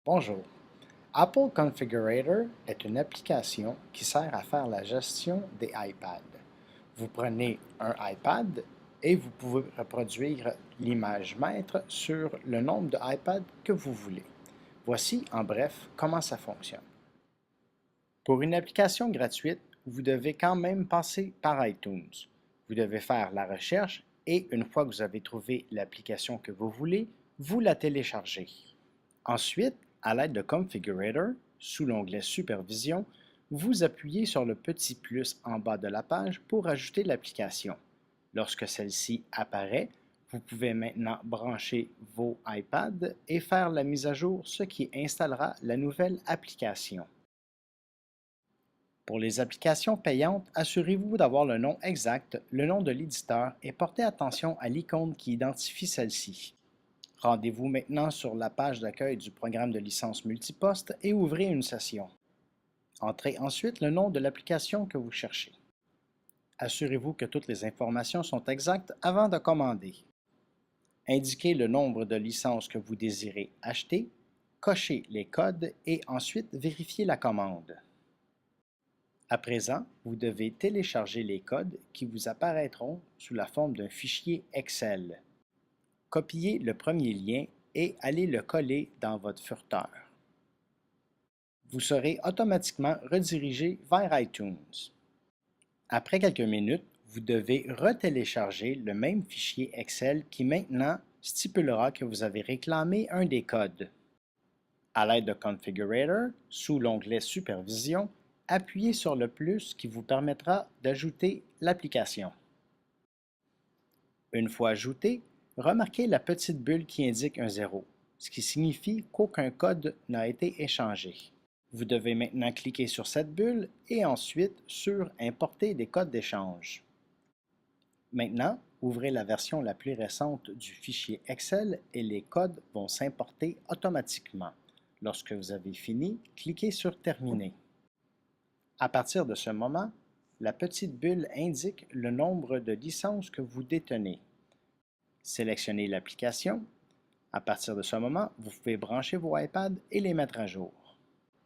Bonjour. Apple Configurator est une application qui sert à faire la gestion des iPads. Vous prenez un iPad et vous pouvez reproduire l'image maître sur le nombre de iPads que vous voulez. Voici en bref comment ça fonctionne. Pour une application gratuite, vous devez quand même passer par iTunes. Vous devez faire la recherche et une fois que vous avez trouvé l'application que vous voulez, vous la téléchargez. Ensuite, à l'aide de Configurator, sous l'onglet Supervision, vous appuyez sur le petit plus en bas de la page pour ajouter l'application. Lorsque celle-ci apparaît, vous pouvez maintenant brancher vos iPads et faire la mise à jour, ce qui installera la nouvelle application. Pour les applications payantes, assurez-vous d'avoir le nom exact, le nom de l'éditeur et portez attention à l'icône qui identifie celle-ci. Rendez-vous maintenant sur la page d'accueil du programme de licence multiposte et ouvrez une session. Entrez ensuite le nom de l'application que vous cherchez. Assurez-vous que toutes les informations sont exactes avant de commander. Indiquez le nombre de licences que vous désirez acheter, cochez les codes et ensuite vérifiez la commande. À présent, vous devez télécharger les codes qui vous apparaîtront sous la forme d'un fichier Excel. Copiez le premier lien et allez le coller dans votre furteur. Vous serez automatiquement redirigé vers iTunes. Après quelques minutes, vous devez retélécharger le même fichier Excel qui maintenant stipulera que vous avez réclamé un des codes. À l'aide de Configurator, sous l'onglet Supervision, appuyez sur le plus qui vous permettra d'ajouter l'application. Une fois ajouté, remarquez la petite bulle qui indique un 0, ce qui signifie qu'aucun code n'a été échangé. Vous devez maintenant cliquer sur cette bulle et ensuite sur Importer des codes d'échange. Maintenant, ouvrez la version la plus récente du fichier Excel et les codes vont s'importer automatiquement. Lorsque vous avez fini, cliquez sur Terminer. À partir de ce moment, la petite bulle indique le nombre de licences que vous détenez. Sélectionnez l'application. À partir de ce moment, vous pouvez brancher vos iPads et les mettre à jour.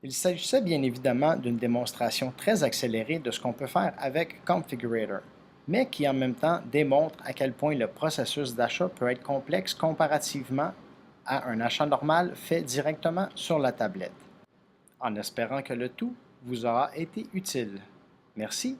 Il s'agissait bien évidemment d'une démonstration très accélérée de ce qu'on peut faire avec Configurator, mais qui en même temps démontre à quel point le processus d'achat peut être complexe comparativement à un achat normal fait directement sur la tablette. En espérant que le tout vous aura été utile. Merci